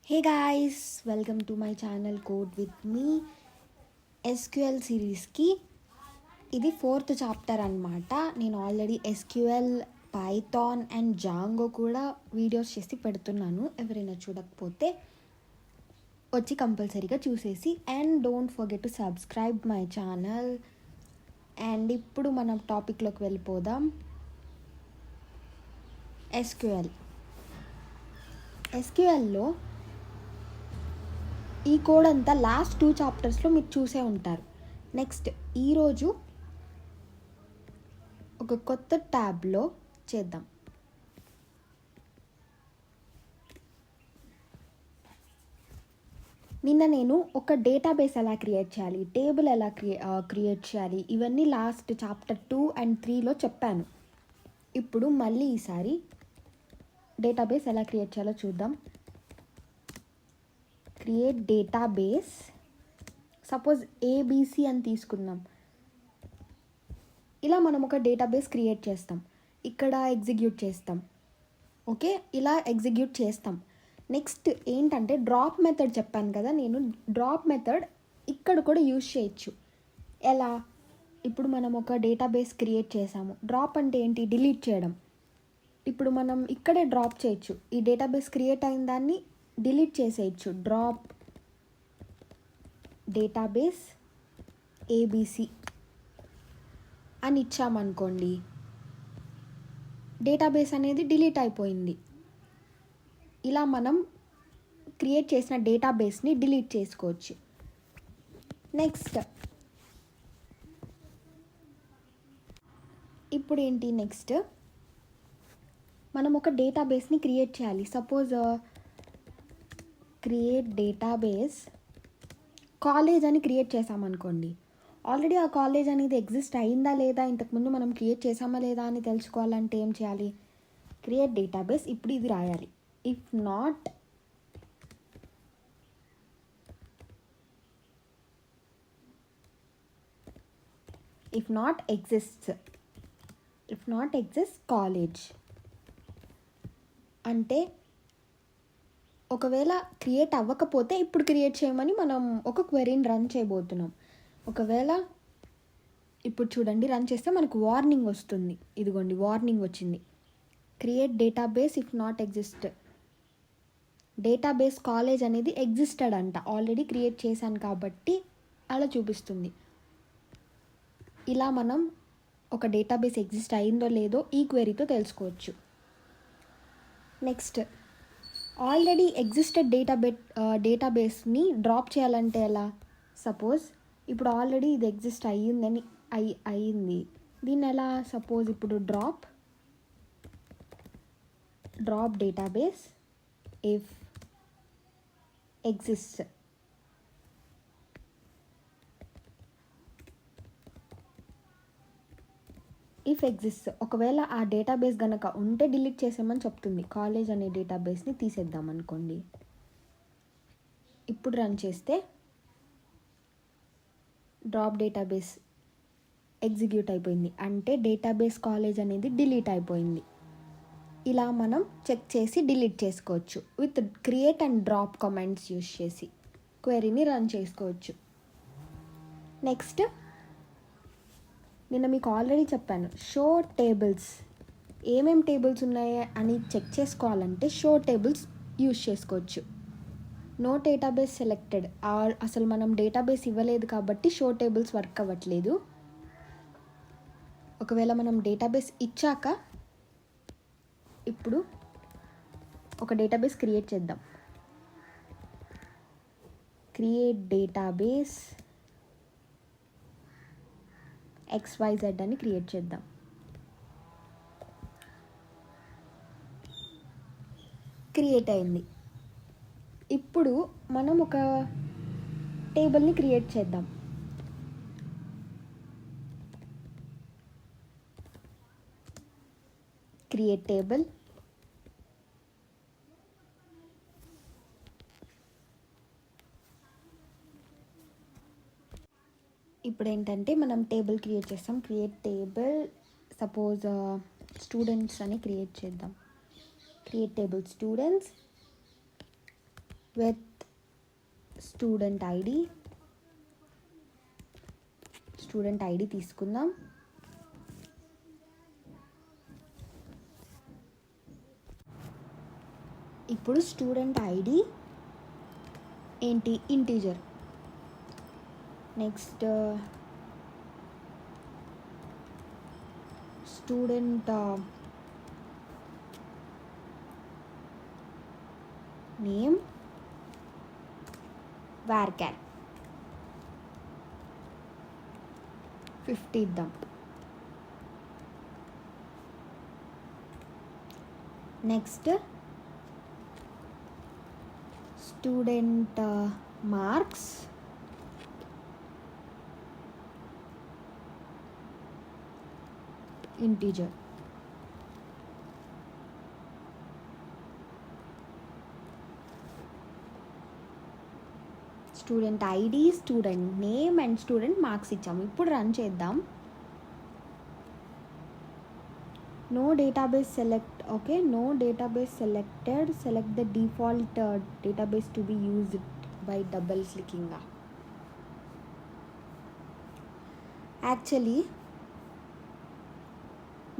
Hey guys, welcome to my channel Code with me. SQL సిరీస్కి ఇది 4th chapter అనమాట. నేను already SQL, Python and Django కూడా videos చేసి పెడుతున్నాను. ఎవరైనా చూడకపోతే వచ్చి కంపల్సరీగా చూసేసి and don't forget to subscribe my channel. And ఇప్పుడు మనం టాపిక్లోకి వెళ్ళిపోదాం. SQLలో ఈ కోడ్ అంతా లాస్ట్ 2 చాప్టర్స్లో మీరు చూసే ఉంటారు. నెక్స్ట్ ఈరోజు ఒక కొత్త ట్యాబ్లో చేద్దాం. నిన్న నేను ఒక డేటాబేస్ ఎలా క్రియేట్ చేయాలి, టేబుల్ ఎలా క్రియేట్ చేయాలి, ఇవన్నీ లాస్ట్ చాప్టర్ 2 and 3లో చెప్పాను. ఇప్పుడు మళ్ళీ ఈసారి డేటాబేస్ ఎలా క్రియేట్ చేయాలో చూద్దాం. క్రియేట్ డేటాబేస్, సపోజ్ ABC అని తీసుకుందాం. ఇలా మనం ఒక డేటాబేస్ క్రియేట్ చేస్తాం, ఇక్కడ ఎగ్జిక్యూట్ చేస్తాం. ఓకే, ఇలా ఎగ్జిక్యూట్ చేస్తాం. నెక్స్ట్ ఏంటంటే డ్రాప్ మెథడ్ చెప్పాను కదా, నేను డ్రాప్ మెథడ్ ఇక్కడ కూడా యూజ్ చేయొచ్చు. ఎలా? ఇప్పుడు మనం ఒక డేటాబేస్ క్రియేట్ చేసాము. డ్రాప్ అంటే ఏంటి? డిలీట్ చేయడం. ఇప్పుడు మనం ఇక్కడే డ్రాప్ చేయొచ్చు. ఈ డేటాబేస్ క్రియేట్ అయిన దాన్ని డిలీట్ చేసేయచ్చు. డ్రాప్ డేటాబేస్ ABC అని ఇచ్చామనుకోండి, డేటాబేస్ అనేది డిలీట్ అయిపోయింది. ఇలా మనం క్రియేట్ చేసిన డేటాబేస్ని డిలీట్ చేసుకోవచ్చు. నెక్స్ట్ ఇప్పుడు ఏంటి? నెక్స్ట్ మనం ఒక డేటాబేస్ని క్రియేట్ చేయాలి. సపోజ్ క్రియేట్ డేటాబేస్ కాలేజ్ అని క్రియేట్ చేసామనుకోండి. ఆల్రెడీ ఆ కాలేజ్ అనేది ఎగ్జిస్ట్ అయిందా లేదా, ఇంతకుముందు మనం క్రియేట్ చేసామా లేదా అని తెలుసుకోవాలంటే ఏం చేయాలి? Create database. ఇప్పుడు ఇది రాయాలి. ఇఫ్ నాట్ ఎగ్జిస్ట్ కాలేజ్ అంటే ఒకవేళ క్రియేట్ అవ్వకపోతే ఇప్పుడు క్రియేట్ చేయమని మనం ఒక క్వెరీని రన్ చేయబోతున్నాం. ఒకవేళ ఇప్పుడు చూడండి, రన్ చేస్తే మనకు వార్నింగ్ వస్తుంది. ఇదిగోండి, వార్నింగ్ వచ్చింది. Create database if not exist. Database college అనేది ఎగ్జిస్టెడ్ అంట, ఆల్రెడీ క్రియేట్ చేశాను కాబట్టి అలా చూపిస్తుంది. ఇలా మనం ఒక డేటాబేస్ ఎగ్జిస్ట్ అయిందో లేదో ఈ క్వెరీతో తెలుసుకోవచ్చు. నెక్స్ట్ ఆల్రెడీ ఎగ్జిస్టెడ్ డేటాబేస్ని డ్రాప్ చేయాలంటే ఎలా? సపోజ్ ఇప్పుడు ఆల్రెడీ ఇది ఎగ్జిస్ట్ అయ్యింది. దీన్ని ఎలా? సపోజ్ ఇప్పుడు డ్రాప్ డేటాబేస్ ఇఫ్ ఎగ్జిస్ట్. ఒకవేళ ఆ డేటాబేస్ కనుక ఉంటే డిలీట్ చేసామని చెప్తుంది. కాలేజ్ అనే డేటాబేస్ని తీసేద్దాం అనుకోండి. ఇప్పుడు రన్ చేస్తే డ్రాప్ డేటాబేస్ ఎగ్జిక్యూట్ అయిపోయింది, అంటే డేటాబేస్ కాలేజ్ అనేది డిలీట్ అయిపోయింది. ఇలా మనం చెక్ చేసి డిలీట్ చేసుకోవచ్చు. With create and drop commands use చేసి క్వెరీని రన్ చేసుకోవచ్చు. నెక్స్ట్ నిన్న మీకు ఆల్రెడీ చెప్పాను, షో టేబుల్స్. ఏమేం టేబుల్స్ ఉన్నాయి అని చెక్ చేసుకోవాలంటే షో టేబుల్స్ యూజ్ చేసుకోవచ్చు. నో డేటాబేస్ సెలెక్టెడ్, అసలు మనం డేటాబేస్ ఇవ్వలేదు కాబట్టి షో టేబుల్స్ వర్క్ అవ్వట్లేదు. ఒకవేళ మనం డేటాబేస్ ఇచ్చాక ఇప్పుడు ఒక డేటాబేస్ క్రియేట్ చేద్దాం. క్రియేట్ డేటాబేస్ XYZ అని క్రియేట్ చేద్దాం. క్రియేట్ అయింది. ఇప్పుడు మనం ఒక టేబుల్ని క్రియేట్ చేద్దాం. Create table. ఇప్పుడు ఏంటంటే మనం టేబుల్ క్రియేట్ చేస్తాం. క్రియేట్ టేబుల్, సపోజ్ స్టూడెంట్స్ అని క్రియేట్ చేద్దాం. Create table students. With student ID తీసుకుందాం. ఇప్పుడు స్టూడెంట్ ఐడి ఏంటి, integer. Next student name varchar 50 ఇద్దాం. Next student marks integer. Student ID, student name and student marks ఇచ్చాము. ఇప్పుడు run చేద్దాం. No database select. Okay, no database selected. Select the default database to be used by double clicking. Actually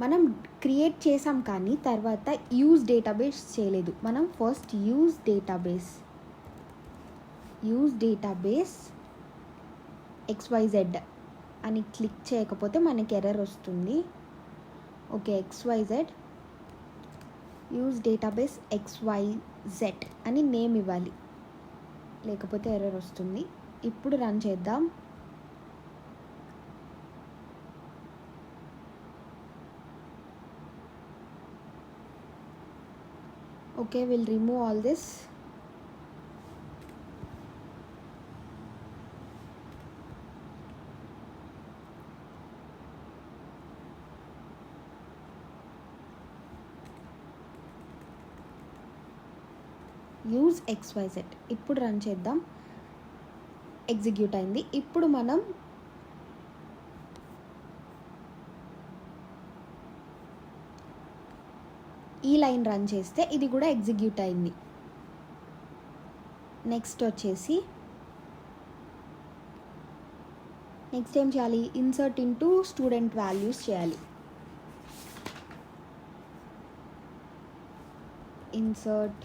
మనం create చేసాం కానీ తర్వాత use database చేయలేదు. మనం first use database XYZ అని క్లిక్ చేయకపోతే మనకి ఎర్రర్ వస్తుంది. Okay, XYZ use database XYZ అని నేమ్ ఇవ్వాలి, లేకపోతే ఎర్రర్ వస్తుంది. ఇప్పుడు రన్ చేద్దాం. Okay, will remove all this. Use XYZ. ఇప్పుడు రన్ చేద్దాం. ఎగ్జిక్యూట్ అయింది. ఇప్పుడు మనం ఈ లైన్ రన్ చేస్తే ఇది కూడా ఎగ్జిక్యూట్ అయింది. నెక్స్ట్ వచ్చేసి నెక్స్ట్ ఏం చేయాలి, ఇన్సర్ట్ ఇంటూ స్టూడెంట్ వాల్యూస్ చేయాలి. Insert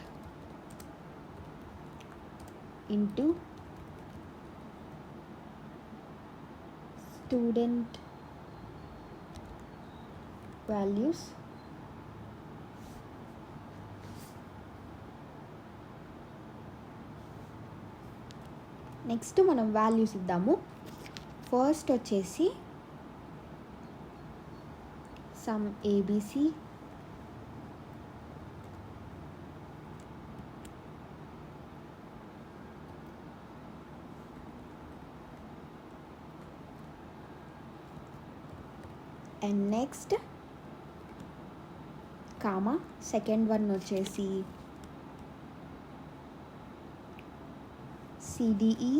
into student values. Next మనం వాల్యూస్ ఇద్దాము. ఫస్ట్ వచ్చేసి some ABC, and next comma. Second one వచ్చేసి CDE,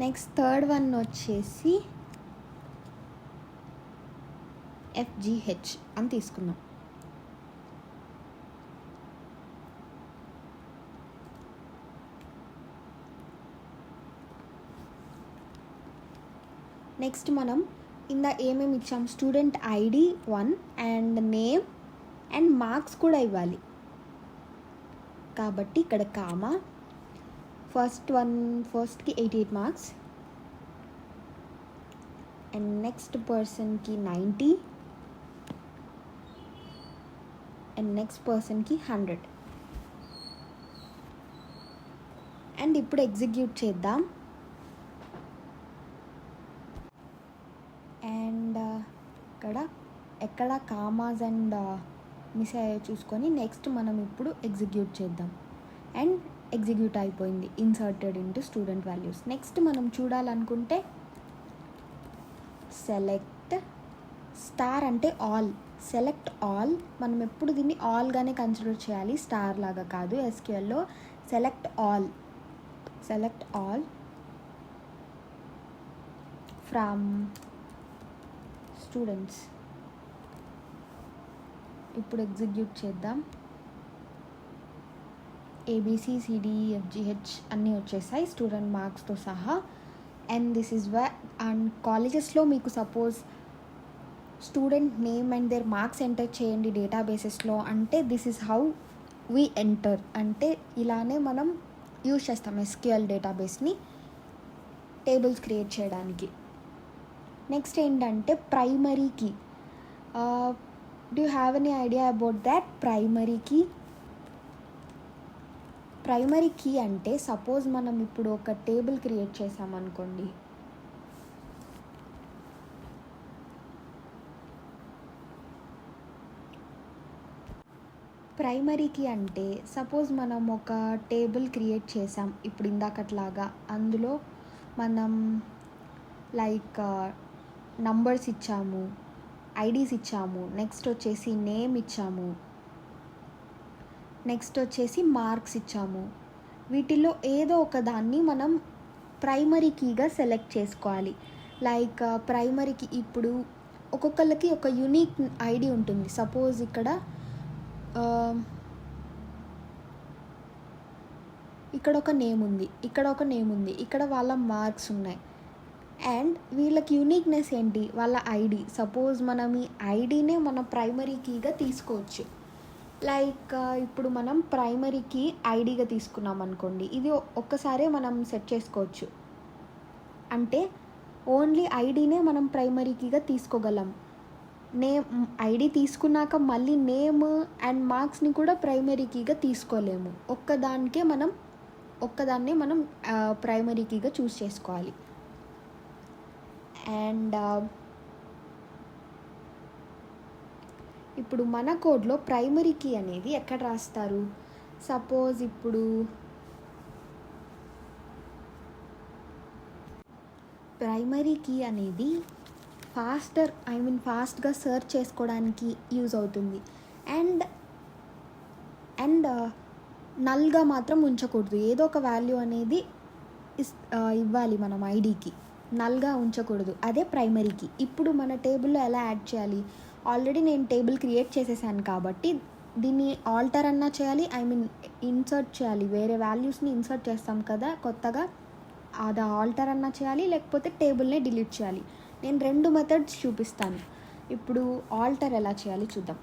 నెక్స్ట్ థర్డ్ వన్ వచ్చేసి FGH అని తీసుకున్నాం. నెక్స్ట్ మనం ఏమేమి ఇచ్చాం, student ID 1 and name and marks కూడా ఇవ్వాలి. కాబట్టి ఇక్కడ కామా. ఫస్ట్కి 88 మార్క్స్ అండ్ నెక్స్ట్ పర్సన్కి 90 అండ్ నెక్స్ట్ పర్సన్కి 100. అండ్ ఇప్పుడు ఎగ్జిక్యూట్ చేద్దాం. అండ్ ఎక్కడ కామాస్ అండ్ మిస్ అయ్యో చూసుకొని నెక్స్ట్ మనం ఇప్పుడు ఎగ్జిక్యూట్ చేద్దాం. అండ్ ఎగ్జిక్యూట్ అయిపోయింది, inserted into student values. Next మనం చూడాలనుకుంటే సెలెక్ట్ స్టార్ అంటే ఆల్, సెలెక్ట్ ఆల్. మనం ఎప్పుడు దీన్ని ఆల్గానే కన్సిడర్ చేయాలి, స్టార్ లాగా కాదు. ఎస్క్యూఎల్లో సెలెక్ట్ ఆల్ ఫ్రమ్ స్టూడెంట్స్. ఇప్పుడు ఎగ్జిక్యూట్ చేద్దాం. ABCDEFGH అన్నీ వచ్చేసాయి స్టూడెంట్ మార్క్స్తో సహా. అండ్ దిస్ ఈజ్ అండ్ కాలేజెస్లో మీకు suppose student name and their marks enter చేయండి డేటాబేసెస్లో అంటే this is how we enter. అంటే ఇలానే మనం యూజ్ చేస్తాం SQL డేటాబేస్ని టేబుల్స్ క్రియేట్ చేయడానికి. నెక్స్ట్ ఏంటంటే primary key. Do you have any idea about that? Primary key అంటే సపోజ్ మనం ఇప్పుడు ఒక టేబుల్ క్రియేట్ చేసామనుకోండి. ప్రైమరీ కీ అంటే సపోజ్ మనం ఒక టేబుల్ క్రియేట్ చేసాం ఇప్పుడు ఇందాకట్లాగా. అందులో మనం లైక్ నంబర్స్ ఇచ్చాము, ఐడీస్ ఇచ్చాము, నెక్స్ట్ వచ్చేసి నేమ్ ఇచ్చాము, నెక్స్ట్ వచ్చేసి మార్క్స్ ఇచ్చాము. వీటిల్లో ఏదో ఒక దాన్ని మనం ప్రైమరీ కీగా సెలెక్ట్ చేసుకోవాలి. లైక్ ప్రైమరీకి ఇప్పుడు ఒక్కొక్కళ్ళకి ఒక యూనిక్ ఐడి ఉంటుంది. సపోజ్ ఇక్కడ ఒక నేమ్ ఉంది, ఇక్కడ వాళ్ళ మార్క్స్ ఉన్నాయి. అండ్ వీళ్ళకి యూనిక్నెస్ ఏంటి? వాళ్ళ ఐడి. సపోజ్ మనం ఈ ఐడినే మన ప్రైమరీ కీగా తీసుకోవచ్చు. లైక్ ఇప్పుడు మనం ప్రైమరీకి ఐడిగా తీసుకున్నాం అనుకోండి, ఇది ఒక్కసారే మనం సెట్ చేసుకోవచ్చు. అంటే ఓన్లీ ఐడినే మనం ప్రైమరీకిగా తీసుకోగలం. నేమ్ ఐడి తీసుకున్నాక మళ్ళీ నేమ్ అండ్ మార్క్స్ని కూడా ప్రైమరీకిగా తీసుకోలేము. ఒక్కదాన్నే మనం ప్రైమరీకిగా చూస్ చేసుకోవాలి. అండ్ ఇప్పుడు మన కోడ్లో ప్రైమరీ కీ అనేది ఎక్కడ రాస్తారు? సపోజ్ ఇప్పుడు ప్రైమరీ కీ అనేది ఫాస్ట్గా సెర్చ్ చేసుకోవడానికి యూజ్ అవుతుంది. అండ్ నల్గా మాత్రం ఉంచకూడదు. ఏదో ఒక వాల్యూ అనేది ఇవ్వాలి మనం ఐడికి, నల్గా ఉంచకూడదు. అదే ప్రైమరీ కీ. ఇప్పుడు మన టేబుల్లో ఎలా యాడ్ చేయాలి? ఆల్రెడీ నేను టేబుల్ క్రియేట్ చేసేసాను కాబట్టి దీన్ని ఆల్టర్ అన్నా చేయాలి, ఇన్సర్ట్ చేయాలి. వేరే వాల్యూస్ని ఇన్సర్ట్ చేస్తాం కదా కొత్తగా, అది ఆల్టర్ అన్నా చేయాలి, లేకపోతే టేబుల్నే డిలీట్ చేయాలి. నేను 2 మెథడ్స్ చూపిస్తాను. ఇప్పుడు ఆల్టర్ ఎలా చేయాలి చూద్దాం.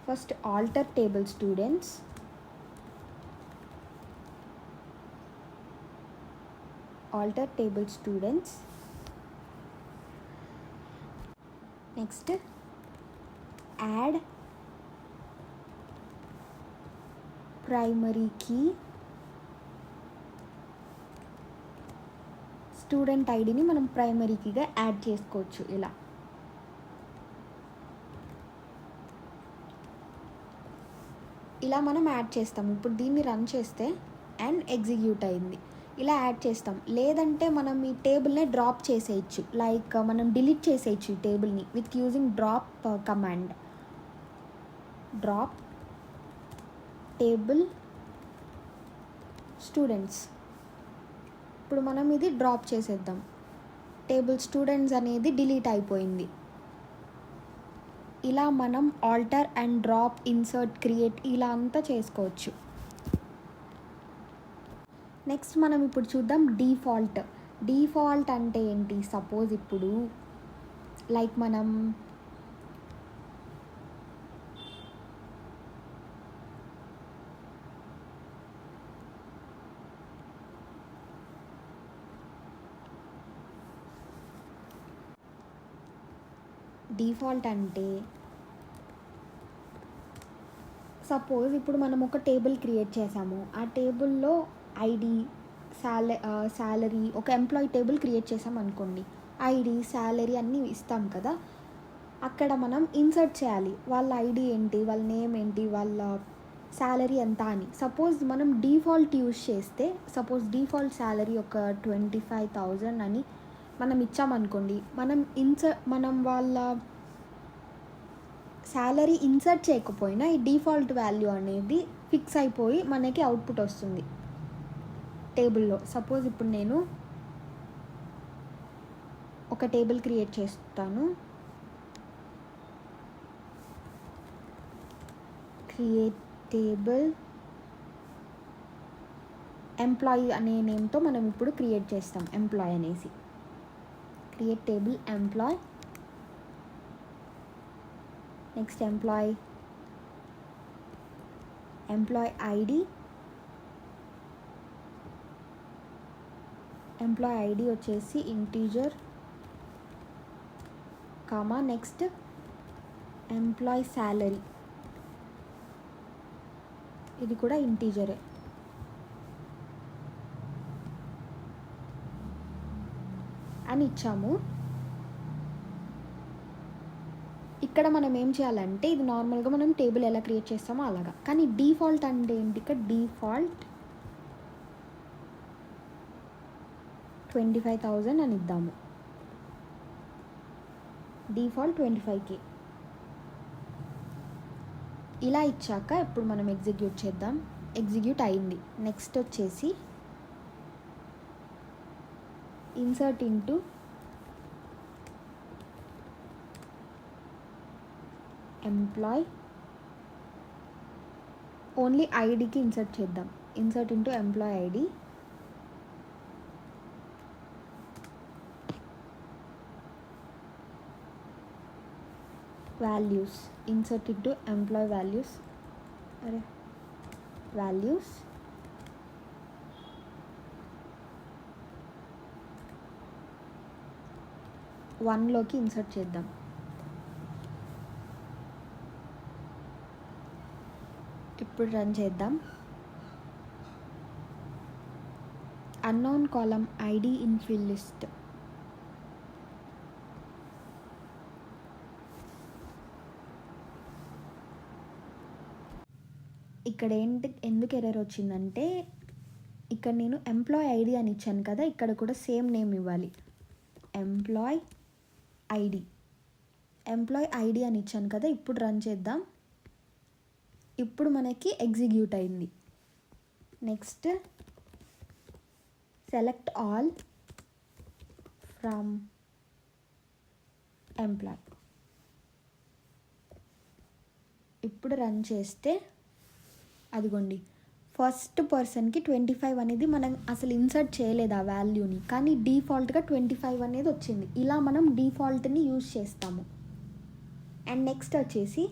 First alter table students, next add primary key, student ఐడిని మనం ప్రైమరీ కీగా యాడ్ చేసుకోవచ్చు. ఇలా మనం యాడ్ చేస్తాం. ఇప్పుడు దీన్ని రన్ చేస్తే అండ్ ఎగ్జిక్యూట్ అయింది. ఇలా యాడ్ చేస్తాం. లేదంటే మనం ఈ టేబుల్నే డ్రాప్ చేసేయచ్చు. లైక్ మనం డిలీట్ చేసేయచ్చు ఈ టేబుల్ని with using drop command. Drop table students. ఇప్పుడు మనం ఇది డ్రాప్ చేసేద్దాం. టేబుల్ స్టూడెంట్స్ అనేది డిలీట్ అయిపోయింది. ఇలా మనం alter and drop, insert, create ఇలా అంతా చేసుకోవచ్చు. నెక్స్ట్ మనం ఇప్పుడు చూద్దాం డిఫాల్ట్ అంటే ఏంటి? సపోజ్ ఇప్పుడు లైక్ మనం డిఫాల్ట్ అంటే సపోజ్ ఇప్పుడు మనం ఒక టేబుల్ క్రియేట్ చేసాము. ఆ టేబుల్లో ఐడి, శాలరీ, ఒక ఎంప్లాయీ టేబుల్ క్రియేట్ చేసాం అనుకోండి. ఐడి, శాలరీ అన్నీ ఇస్తాం కదా. అక్కడ మనం ఇన్సర్ట్ చేయాలి. వాళ్ళ ఐడి ఏంటి, వాళ్ళ నేమ్ ఏంటి, వాళ్ళ శాలరీ ఎంత అని. సపోజ్ మనం డిఫాల్ట్ యూజ్ చేస్తే, సపోజ్ డిఫాల్ట్ శాలరీ ఒక 25,000 అని మనం ఇచ్చామనుకోండి, మనం వాళ్ళ శాలరీ ఇన్సర్ట్ చేయకపోయినా ఈ డిఫాల్ట్ వాల్యూ అనేది ఫిక్స్ అయిపోయి మనకి అవుట్పుట్ వస్తుంది టేబుల్లో. సపోజ్ ఇప్పుడు నేను ఒక టేబుల్ క్రియేట్ చేస్తాను. క్రియేట్ టేబుల్ ఎంప్లాయీ అనే నేమ్తో మనం ఇప్పుడు క్రియేట్ చేస్తాం. ఎంప్లాయ్ అనేసి create table employee. Next employee ID. Employee ID వచ్చేసి integer, comma next employee salary, ఇది కూడా ఇంటీజరే. అని ఇచ్చాము. ఇక్కడ మనం ఏం చేయాలంటే, ఇది నార్మల్గా మనం టేబుల్ ఎలా క్రియేట్ చేస్తామో అలాగా, కానీ డిఫాల్ట్ అంటే ఏంటి, ఇక్కడ డిఫాల్ట్ 25,000 అని ఇద్దాము. Default 25K. ఇలా ఇచ్చాక ఇప్పుడు మనం ఎగ్జిక్యూట్ చేద్దాం. ఎగ్జిక్యూట్ అయింది. నెక్స్ట్ వచ్చేసి ఇన్సర్ట్ ఇంటూ ఎంప్లాయ్, ఓన్లీ ఐడికి ఇన్సర్ట్ చేద్దాం. Insert into employee ID. Values, insert into employee values. Values వన్లోకి ఇన్సర్ట్ చేద్దాం. ఇప్పుడు రన్ చేద్దాం. Unknown column ID in field list. ఇక్కడ ఎందుకు ఎర్రర్ వచ్చిందంటే, ఇక్కడ నేను ఎంప్లాయ్ ఐడి అని ఇచ్చాను కదా, ఇక్కడ కూడా సేమ్ నేమ్ ఇవ్వాలి. ఎంప్లాయ్ ఐడి అని ఇచ్చాను కదా. ఇప్పుడు రన్ చేద్దాం. ఇప్పుడు మనకి ఎగ్జిక్యూట్ అయింది. Next select all from employee. ఇప్పుడు రన్ చేస్తే అదిగోండి, ఫస్ట్ పర్సన్కి 25 అనేది మనం అసలు ఇన్సర్ట్ చేయలేదు ఆ వాల్యూని, కానీ డిఫాల్ట్గా 25 అనేది వచ్చింది. ఇలా మనం డిఫాల్ట్ని యూజ్ చేస్తాము. అండ్ నెక్స్ట్ వచ్చేసి